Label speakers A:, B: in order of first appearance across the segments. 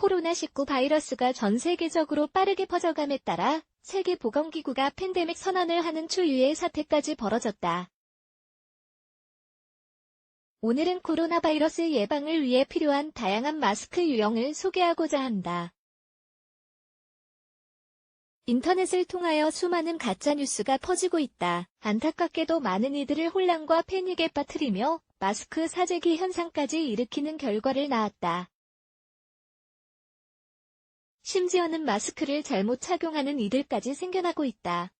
A: 코로나19 바이러스가 전 세계적으로 빠르게 퍼져감에 따라 세계보건기구가 팬데믹 선언을 하는 초유의 사태까지 벌어졌다. 오늘은 코로나 바이러스 예방을 위해 필요한 다양한 마스크 유형을 소개하고자 한다. 인터넷을 통하여 수많은 가짜뉴스가 퍼지고 있다. 안타깝게도 많은 이들을 혼란과 패닉에 빠뜨리며 마스크 사재기 현상까지 일으키는 결과를 낳았다. 심지어는 마스크를 잘못 착용하는 이들까지 생겨나고 있다.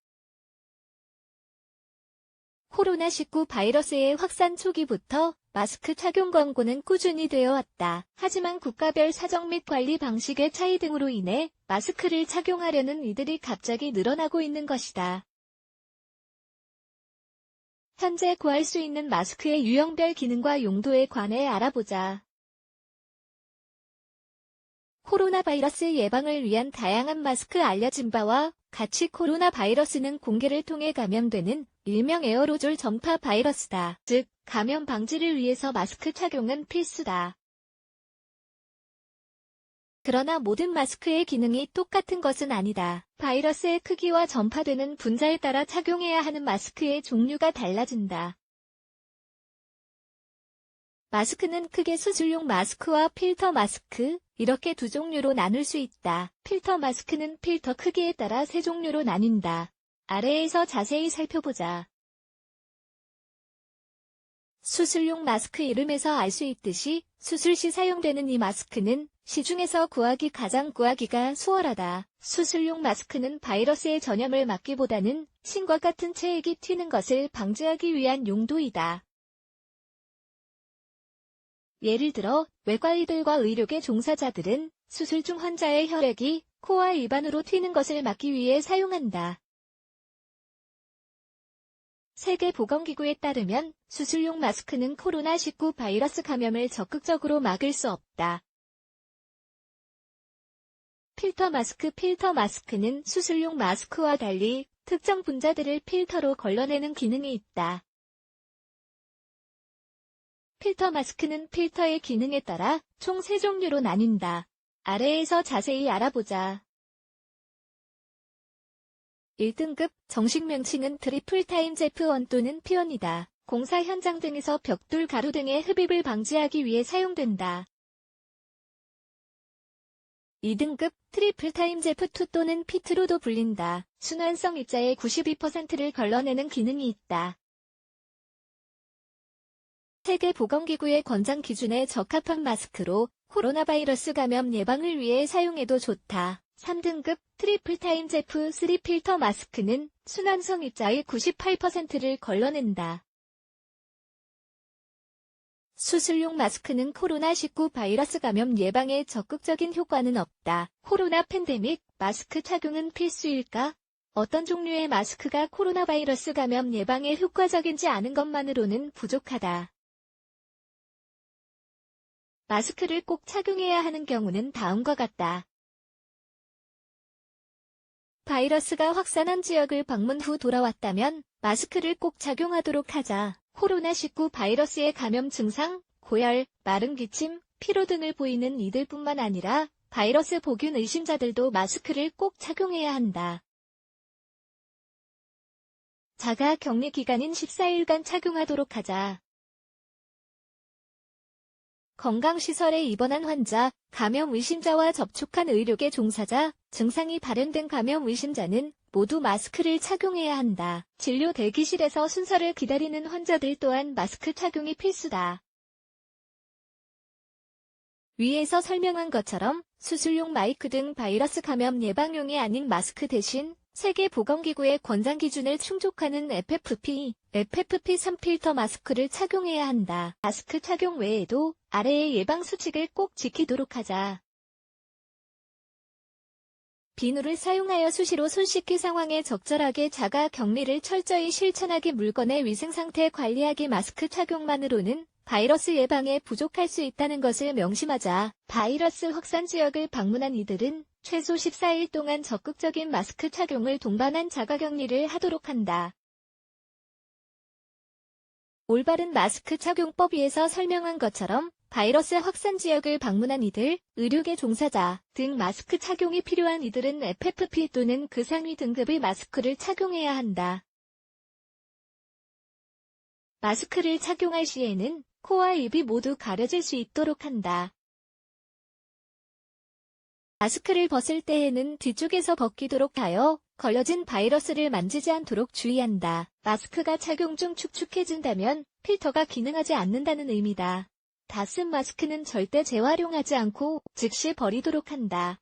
A: 코로나19 바이러스의 확산 초기부터 마스크 착용 광고는 꾸준히 되어 왔다. 하지만 국가별 사정 및 관리 방식의 차이 등으로 인해 마스크를 착용하려는 이들이 갑자기 늘어나고 있는 것이다. 현재 구할 수 있는 마스크의 유형별 기능과 용도에 관해 알아보자. 코로나 바이러스 예방을 위한 다양한 마스크 알려진 바와 같이 코로나 바이러스는 공기를 통해 감염되는 일명 에어로졸 전파 바이러스다. 즉, 감염 방지를 위해서 마스크 착용은 필수다. 그러나 모든 마스크의 기능이 똑같은 것은 아니다. 바이러스의 크기와 전파되는 분자에 따라 착용해야 하는 마스크의 종류가 달라진다. 마스크는 크게 수술용 마스크와 필터 마스크, 이렇게 두 종류로 나눌 수 있다. 필터 마스크는 필터 크기에 따라 세 종류로 나뉜다. 아래에서 자세히 살펴보자. 수술용 마스크 이름에서 알 수 있듯이 수술 시 사용되는 이 마스크는 시중에서 가장 구하기가 수월하다. 수술용 마스크는 바이러스의 전염을 막기보다는 침과 같은 체액이 튀는 것을 방지하기 위한 용도이다. 예를 들어 외과의들과 의료계 종사자들은 수술 중 환자의 혈액이 코와 입안으로 튀는 것을 막기 위해 사용한다. 세계보건기구에 따르면 수술용 마스크는 코로나19 바이러스 감염을 적극적으로 막을 수 없다. 필터 마스크는 수술용 마스크와 달리 특정 분자들을 필터로 걸러내는 기능이 있다. 필터 마스크는 필터의 기능에 따라 총 3종류로 나뉜다. 아래에서 자세히 알아보자. 1등급 정식 명칭은 트리플 타임 제프1 또는 P1이다. 공사 현장 등에서 벽돌 가루 등의 흡입을 방지하기 위해 사용된다. 2등급 트리플 타임 제프2 또는 P2로도 불린다. 순환성 입자의 92%를 걸러내는 기능이 있다. 세계보건기구의 권장 기준에 적합한 마스크로 코로나 바이러스 감염 예방을 위해 사용해도 좋다. 3등급 트리플 타임 제프3 필터 마스크는 순환성 입자의 98%를 걸러낸다. 수술용 마스크는 코로나19 바이러스 감염 예방에 적극적인 효과는 없다. 코로나 팬데믹, 마스크 착용은 필수일까? 어떤 종류의 마스크가 코로나 바이러스 감염 예방에 효과적인지 아는 것만으로는 부족하다. 마스크를 꼭 착용해야 하는 경우는 다음과 같다. 바이러스가 확산한 지역을 방문 후 돌아왔다면 마스크를 꼭 착용하도록 하자. 코로나19 바이러스의 감염 증상, 고열, 마른 기침, 피로 등을 보이는 이들뿐만 아니라 바이러스 보균 의심자들도 마스크를 꼭 착용해야 한다. 자가 격리 기간인 14일간 착용하도록 하자. 건강시설에 입원한 환자, 감염 의심자와 접촉한 의료계 종사자, 증상이 발현된 감염 의심자는 모두 마스크를 착용해야 한다. 진료 대기실에서 순서를 기다리는 환자들 또한 마스크 착용이 필수다. 위에서 설명한 것처럼 수술용 마이크 등 바이러스 감염 예방용이 아닌 마스크 대신 세계보건기구의 권장 기준을 충족하는 FFP3 필터 마스크를 착용해야 한다. 마스크 착용 외에도 아래의 예방 수칙을 꼭 지키도록 하자. 비누를 사용하여 수시로 손 씻기 상황에 적절하게 자가 격리를 철저히 실천하기 물건의 위생상태 관리하기 마스크 착용만으로는 바이러스 예방에 부족할 수 있다는 것을 명심하자. 바이러스 확산 지역을 방문한 이들은 최소 14일 동안 적극적인 마스크 착용을 동반한 자가격리를 하도록 한다. 올바른 마스크 착용법 위에서 설명한 것처럼 바이러스 확산 지역을 방문한 이들, 의료계 종사자 등 마스크 착용이 필요한 이들은 FFP 또는 그 상위 등급의 마스크를 착용해야 한다. 마스크를 착용할 시에는 코와 입이 모두 가려질 수 있도록 한다. 마스크를 벗을 때에는 뒤쪽에서 벗기도록 하여 걸러진 바이러스를 만지지 않도록 주의한다. 마스크가 착용 중 축축해진다면 필터가 기능하지 않는다는 의미다. 다 쓴 마스크는 절대 재활용하지 않고 즉시 버리도록 한다.